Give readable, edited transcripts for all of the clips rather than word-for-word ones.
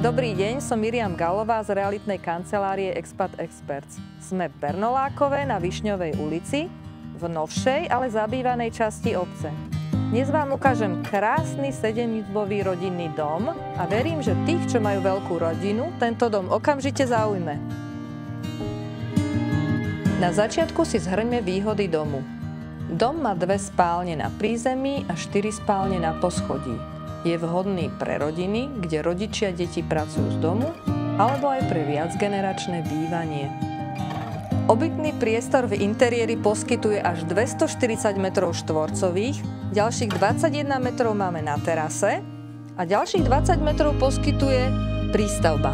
Dobrý deň, som Miriam Galová z realitnej kancelárie Expat Experts. Sme v Bernolákove na Višňovej ulici, v novšej, ale zabývanej časti obce. Dnes vám ukážem krásny 7-izbový rodinný dom a verím, že tých, čo majú veľkú rodinu, tento dom okamžite zaujme. Na začiatku si zhrňme výhody domu. Dom má 2 spálne na prízemí a 4 spálne na poschodí. Je vhodný pre rodiny, kde rodičia deti pracujú z domu, alebo aj pre viacgeneračné bývanie. Obytný priestor v interiéri poskytuje až 240 m2, ďalších 21 metrov máme na terase a ďalších 20 metrov poskytuje prístavba.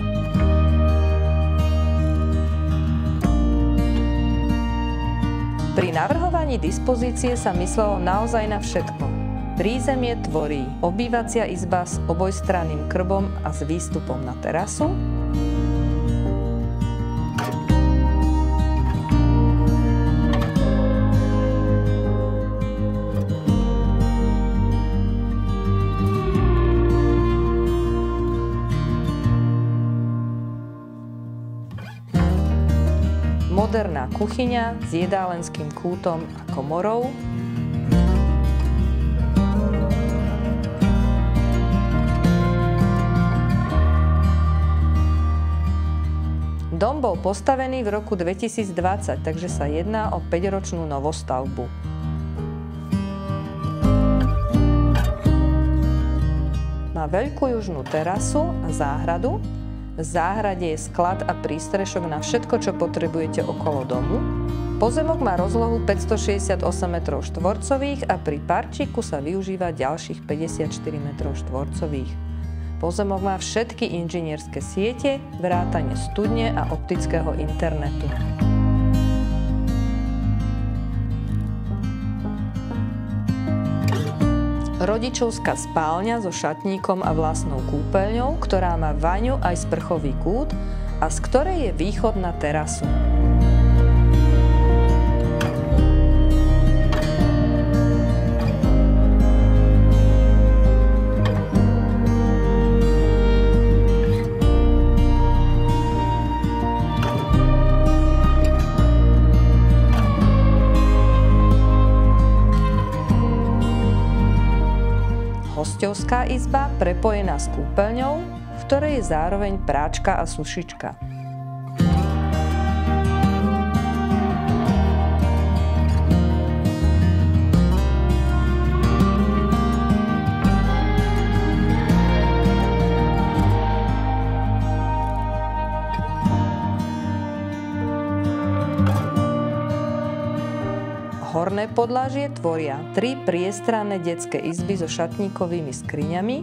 Pri navrhovaní dispozície sa myslelo naozaj na všetko. Prízemie tvorí obývacia izba s obojstranným krbom a s výstupom na terasu. Moderná kuchyňa s jedálenským kútom a komorou. Dom bol postavený v roku 2020, takže sa jedná o 5-ročnú novostavbu. Má veľkú južnú terasu a záhradu. V záhrade je sklad a prístrešok na všetko, čo potrebujete okolo domu. Pozemok má rozlohu 568 m2 a pri parčíku sa využíva ďalších 54 m2. Pozemok má všetky inžinierské siete, vrátane studne a optického internetu. Rodičovská spálňa so šatníkom a vlastnou kúpeľňou, ktorá má vaňu aj sprchový kút a z ktorej je východ na terasu. Hosťovská izba prepojená s kúpeľňou, v ktorej je zároveň práčka a sušička. Horné podlažie tvoria 3 priestranné detské izby so šatníkovými skriňami,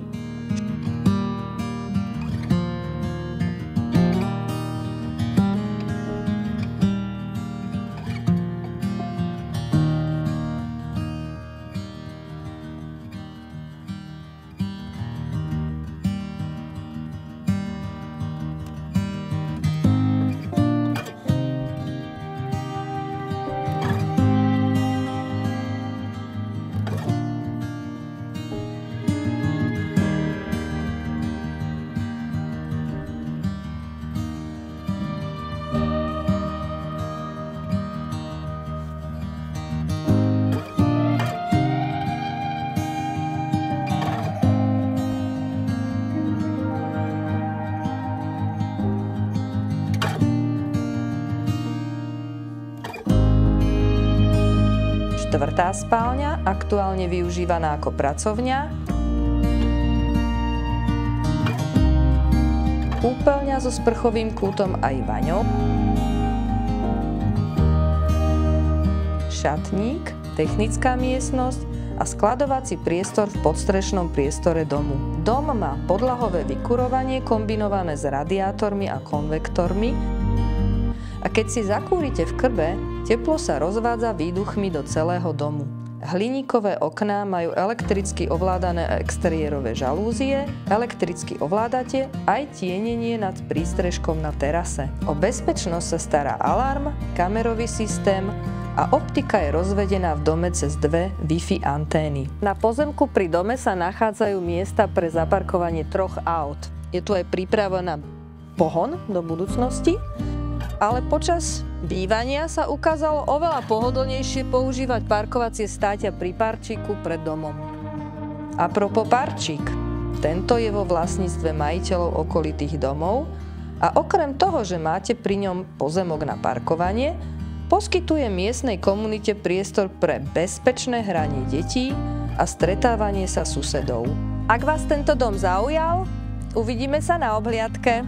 štvrtá spálňa, aktuálne využívaná ako pracovňa, kúpeľňa so sprchovým kútom aj vaňou, šatník, technická miestnosť a skladovací priestor v podstrešnom priestore domu. Dom má podlahové vykurovanie kombinované s radiátormi a konvektormi a keď si zakúrite v krbe, teplo sa rozvádza výduchmi do celého domu. Hliníkové okná majú elektricky ovládané exteriérové žalúzie, elektricky ovládate aj tienenie nad prístrežkom na terase. O bezpečnosť sa stará alarm, kamerový systém a optika je rozvedená v dome cez 2 Wi-Fi antény. Na pozemku pri dome sa nachádzajú miesta pre zaparkovanie 3 aut. je tu aj príprava na pohon do budúcnosti, ale počas bývania sa ukázalo oveľa pohodlnejšie používať parkovacie stáťa pri parčíku pred domom. Apropo parčík, tento je vo vlastníctve majiteľov okolitých domov a okrem toho, že máte pri ňom pozemok na parkovanie, poskytuje miestnej komunite priestor pre bezpečné hranie detí a stretávanie sa susedov. Ak vás tento dom zaujal, uvidíme sa na obhliadke.